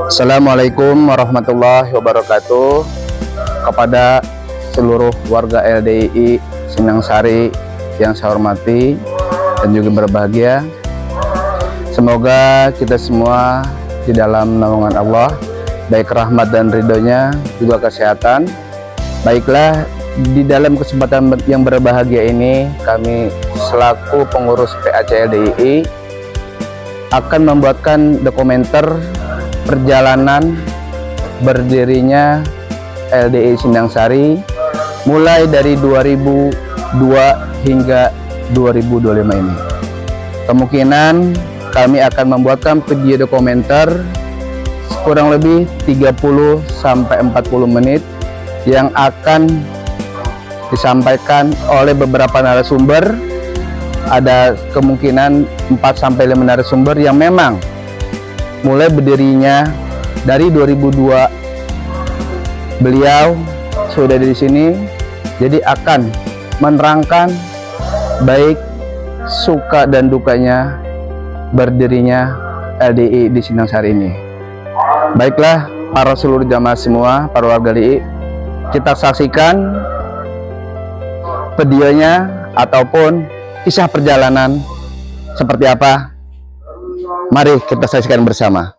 Assalamualaikum warahmatullahi wabarakatuh. Kepada seluruh warga LDII Sinangsari yang saya hormati dan juga berbahagia, semoga kita semua di dalam naungan Allah, baik rahmat dan ridhonya, juga kesehatan. Baiklah, di dalam kesempatan yang berbahagia ini, kami selaku pengurus PAC LDII akan membuatkan dokumenter perjalanan berdirinya LDII Sinangsari mulai dari 2002 hingga 2025 ini. Kemungkinan kami akan membuatkan video dokumenter kurang lebih 30 sampai 40 menit yang akan disampaikan oleh beberapa narasumber. Ada kemungkinan 4 sampai 5 narasumber yang memang mulai berdirinya dari 2002 beliau sudah di sini, jadi akan menerangkan baik suka dan dukanya berdirinya LDII di Sinangsari ini. Baiklah para seluruh jamaah semua, para warga LDII, kita saksikan videonya ataupun kisah perjalanan seperti apa. Mari kita saksikan bersama.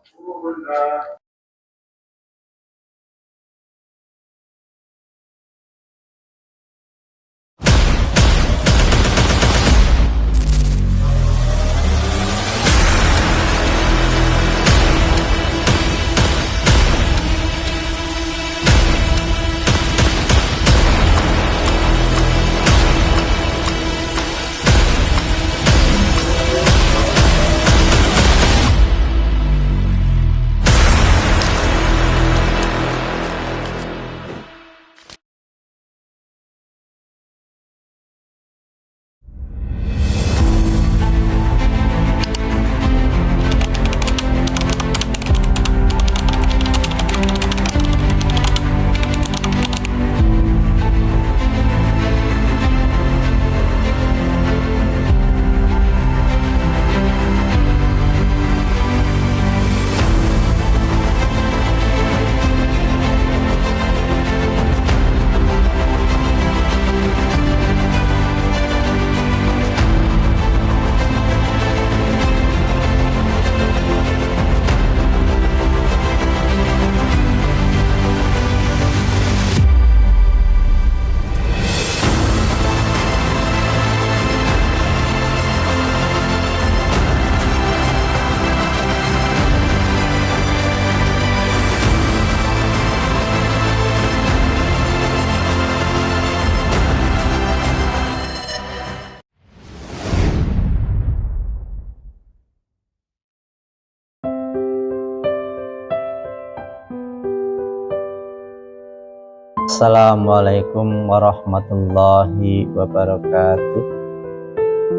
Assalamualaikum warahmatullahi wabarakatuh.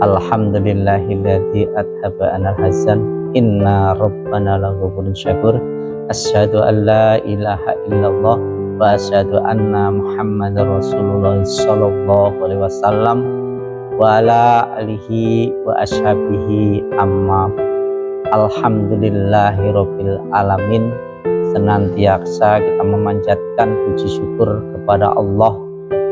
Alhamdulillahilladzi adhaba anal hazan, inna rabbana laghafurun syakur. Asyhadu an la ilaha illallah wa asyhadu anna muhammadar rasulullah sallallahu alaihi wasallam wa ala alihi wa ashabihi amma. Alhamdulillahirabbil alamin. Senantiasa kita memanjatkan puji syukur kepada Allah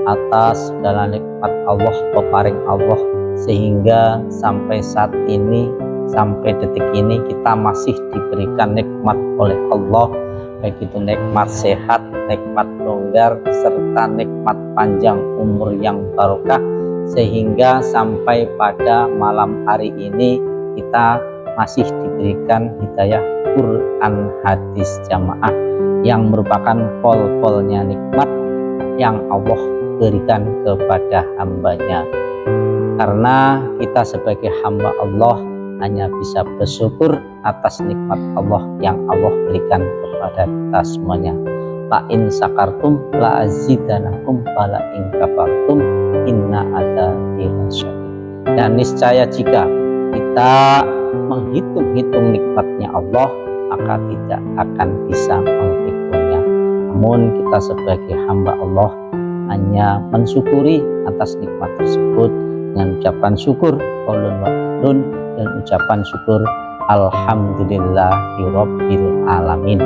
atas segala nikmat Allah, peparing Allah, sehingga sampai saat ini, sampai detik ini kita masih diberikan nikmat oleh Allah, baik itu nikmat sehat, nikmat longgar, serta nikmat panjang umur yang barokah, sehingga sampai pada malam hari ini kita masih diberikan hidayah Quran hadis jamaah yang merupakan pol-polnya nikmat yang Allah berikan kepada hambanya. Karena kita sebagai hamba Allah hanya bisa bersyukur atas nikmat Allah yang Allah berikan kepada kita semuanya. La in sakartum la azidanakum wa la in kafartum inna adzabi lasyadid. Dan niscaya jika kita menghitung-hitung nikmatnya Allah, maka tidak akan bisa menghitungnya. Namun kita sebagai hamba Allah hanya mensyukuri atas nikmat tersebut dengan ucapan syukur qaulun wa syakrun, dan ucapan syukur alhamdulillahirabbil alamin.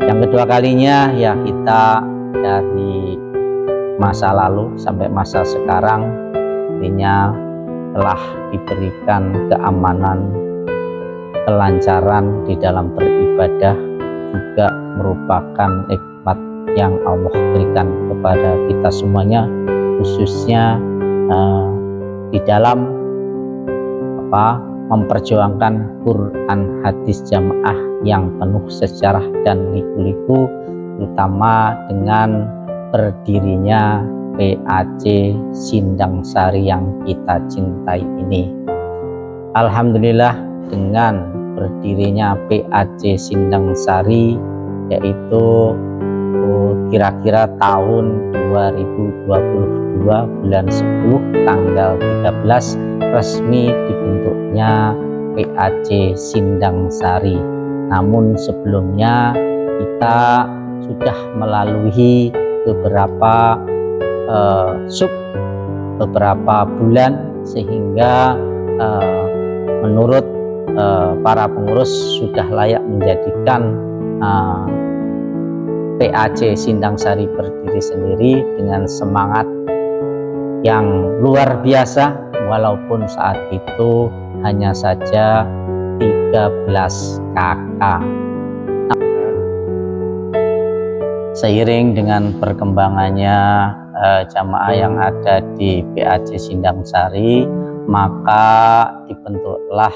Yang kedua kalinya ya kita dari masa lalu sampai masa sekarang artinya telah diberikan keamanan, kelancaran di dalam beribadah, juga merupakan nikmat yang Allah berikan kepada kita semuanya, khususnya di dalam memperjuangkan Quran hadis jamaah yang penuh sejarah dan liku-liku, terutama dengan berdirinya PAC Sindang Sari yang kita cintai ini. Alhamdulillah, dengan berdirinya PAC Sindang Sari, yaitu kira-kira tahun 2022 bulan 10 tanggal 13 resmi dibentuknya PAC Sindang Sari. Namun sebelumnya kita sudah melalui beberapa beberapa bulan, sehingga menurut para pengurus sudah layak menjadikan PAC Sindang Sari berdiri sendiri dengan semangat yang luar biasa, walaupun saat itu hanya saja 13 kakak. Seiring dengan perkembangannya jamaah yang ada di PAC Sindang Sari, maka dibentuklah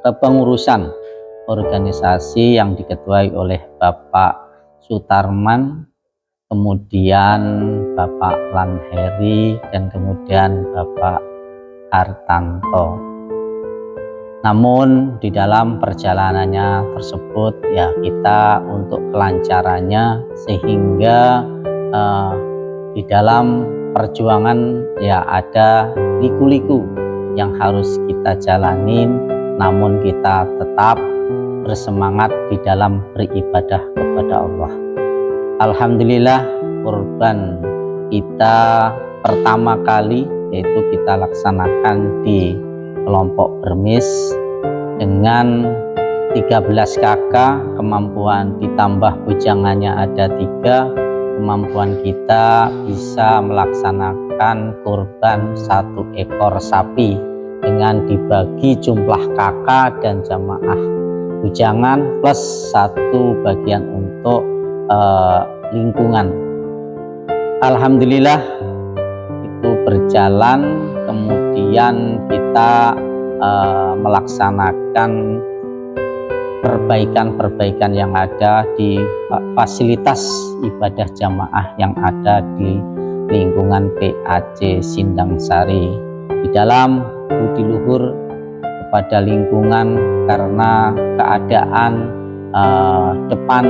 kepengurusan organisasi yang diketuai oleh Bapak Sutarman, kemudian Bapak Lanheri, dan kemudian Bapak Hartanto. Namun di dalam perjalanannya tersebut ya kita untuk kelancarannya, sehingga di dalam perjuangan ya ada liku-liku yang harus kita jalanin, namun kita tetap bersemangat di dalam beribadah kepada Allah. Alhamdulillah, kurban kita pertama kali yaitu kita laksanakan di kelompok Bermis dengan 13 kakak, kemampuan ditambah bujangannya ada 3, kemampuan kita bisa melaksanakan kurban 1 ekor sapi dengan dibagi jumlah kakak dan jamaah bujangan plus 1 bagian untuk lingkungan. Alhamdulillah itu berjalan, kemudian kita melaksanakan perbaikan-perbaikan yang ada di fasilitas ibadah jamaah yang ada di lingkungan PAC Sindang Sari, di dalam budi luhur kepada lingkungan karena keadaan depan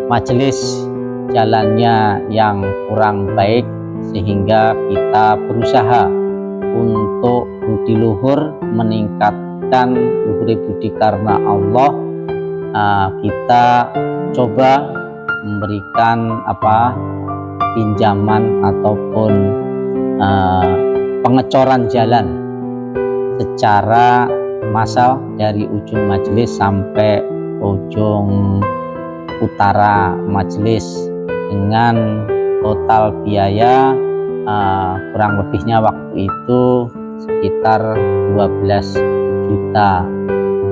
majelis jalannya yang kurang baik, sehingga kita berusaha untuk budi luhur, meningkatkan luhur budi karena Allah. Kita coba memberikan pinjaman ataupun pengecoran jalan secara massal dari ujung majelis sampai ujung utara majelis dengan total biaya kurang lebihnya waktu itu sekitar 12 juta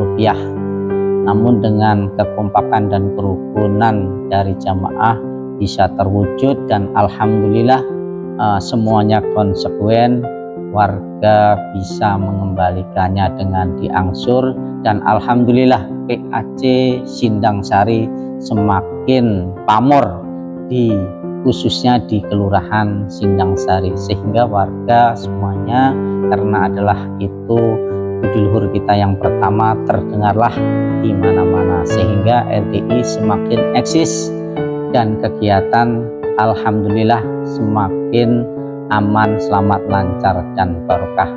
rupiah. Namun dengan kekompakan dan kerukunan dari jamaah bisa terwujud, dan alhamdulillah semuanya konsekuen, warga bisa mengembalikannya dengan diangsur, dan alhamdulillah PAC Sindang Sari semakin pamor khususnya di Kelurahan Sindang Sari, sehingga warga semuanya, karena adalah itu budi luhur kita yang pertama, terdengarlah di mana-mana, sehingga LDI semakin eksis dan kegiatan alhamdulillah semakin aman, selamat, lancar, dan barokah.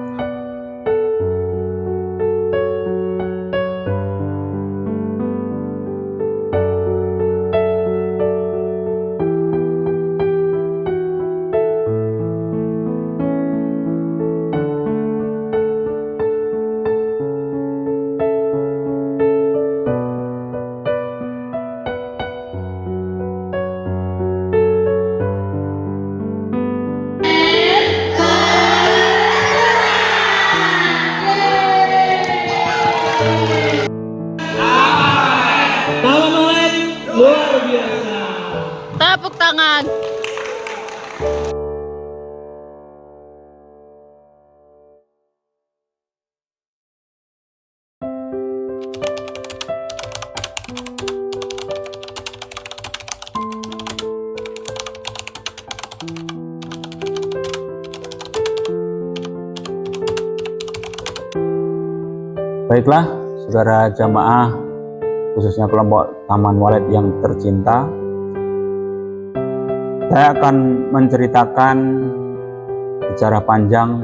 Luar biasa. Tepuk tangan. Baiklah, saudara jamaah, khususnya kelompok Taman Walid yang tercinta, saya akan menceritakan sejarah panjang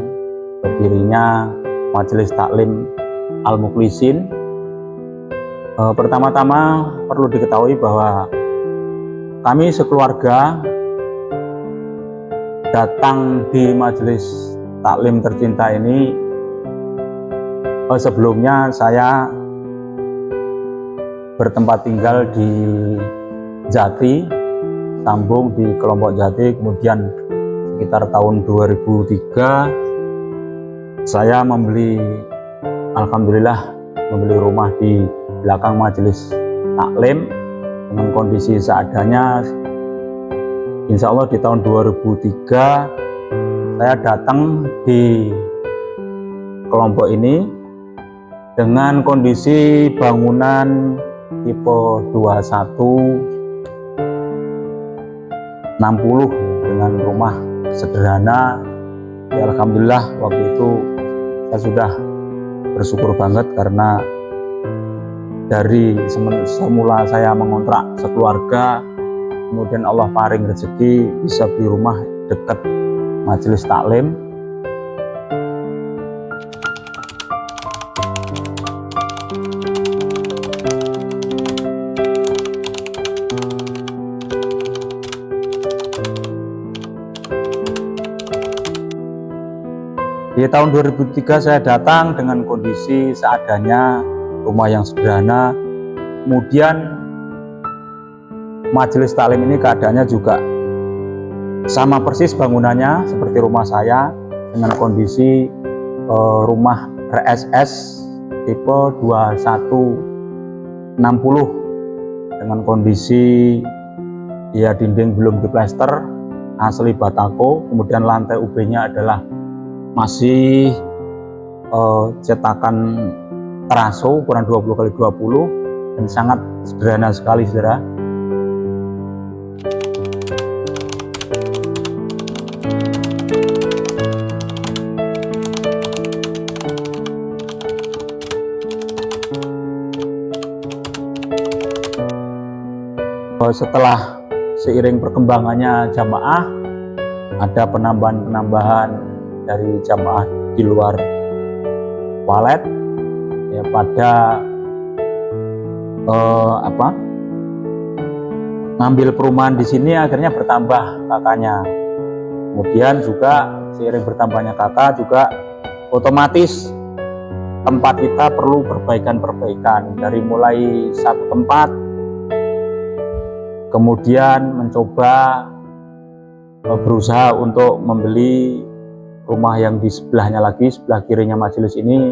berdirinya Majelis Taklim Al-Mukhlisin. Pertama-tama perlu diketahui bahwa kami sekeluarga datang di Majelis Taklim tercinta ini. Sebelumnya saya bertempat tinggal di Jati, sambung di kelompok Jati, kemudian sekitar tahun 2003 saya alhamdulillah membeli rumah di belakang Majelis Taklim dengan kondisi seadanya. Insya Allah di tahun 2003 saya datang di kelompok ini dengan kondisi bangunan tipe 2160 dengan rumah sederhana. Ya, alhamdulillah waktu itu saya sudah bersyukur banget karena dari semula saya mengontrak sekeluarga, kemudian Allah paring rezeki bisa beli rumah dekat Majelis Taklim. Di tahun 2003 saya datang dengan kondisi seadanya, rumah yang sederhana. Kemudian Majelis Taklim ini keadaannya juga sama persis bangunannya seperti rumah saya, dengan kondisi rumah RSS tipe 2160 dengan kondisi ya dinding belum diplester, asli batako, kemudian lantai UB-nya adalah masih cetakan teraso ukuran 20x20 dan sangat sederhana sekali, saudara. Setelah seiring perkembangannya jamaah, ada penambahan dari jamaah di luar Walid ya, pada ngambil perumahan di sini akhirnya bertambah kakaknya. Kemudian juga seiring bertambahnya kakak juga otomatis tempat kita perlu perbaikan dari mulai satu tempat, kemudian mencoba berusaha untuk membeli rumah yang di sebelahnya lagi, sebelah kirinya majelis ini,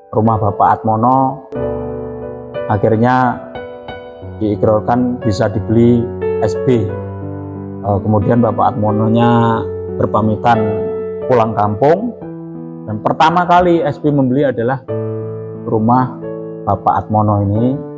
rumah Bapak Atmono. Akhirnya diikrarkan bisa dibeli SB. Kemudian Bapak Atmononya berpamitan pulang kampung, dan pertama kali SB membeli adalah rumah Bapak Atmono ini.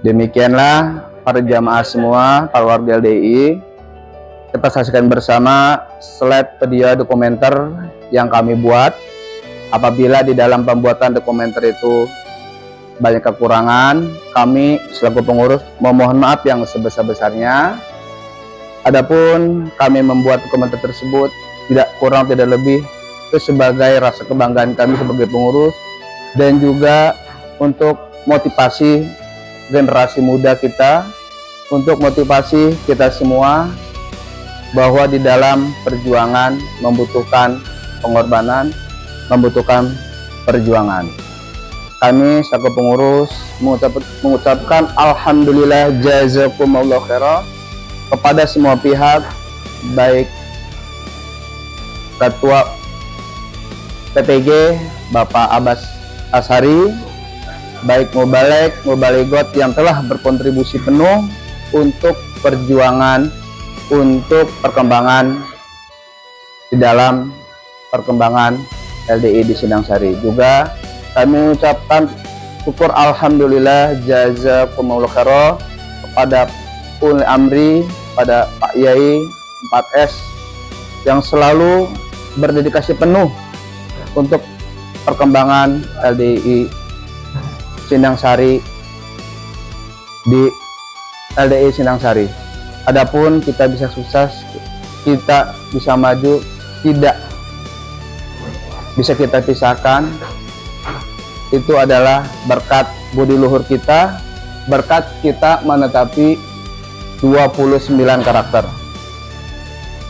Demikianlah para jamaah semua, para warga LDI, kita saksikan bersama slide video dokumenter yang kami buat. Apabila di dalam pembuatan dokumenter itu banyak kekurangan, kami selaku pengurus memohon maaf yang sebesar-besarnya. Adapun kami membuat dokumenter tersebut tidak kurang tidak lebih itu sebagai rasa kebanggaan kami sebagai pengurus, dan juga untuk motivasi generasi muda kita, untuk motivasi kita semua bahwa di dalam perjuangan membutuhkan pengorbanan, membutuhkan perjuangan. Kami selaku pengurus mengucapkan alhamdulillah jazakumullah khairan kepada semua pihak, baik Ketua PTG Bapak Abbas Ashari, baik Mubaligot yang telah berkontribusi penuh untuk perjuangan, untuk perkembangan di dalam perkembangan LDI di Sindang Sari. Juga kami mengucapkan syukur alhamdulillah jazakumullah khairan kepada Ul Amri, pada Pak Yai 4S yang selalu berdedikasi penuh untuk perkembangan LDI Sindang Sari di LDI Sindang Sari. Adapun kita bisa sukses, kita bisa maju, tidak bisa kita pisahkan, itu adalah berkat budi luhur kita, berkat kita menetapi 29 karakter.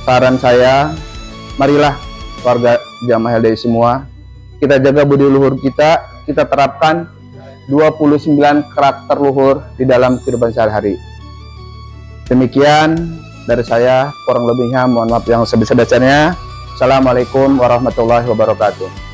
Saran saya, marilah warga jamaah LDI semua, kita jaga budi luhur kita terapkan 29 karakter luhur di dalam kehidupan sehari-hari. Demikian dari saya, kurang lebihnya mohon maaf yang sebesar-besarnya. Assalamualaikum warahmatullahi wabarakatuh.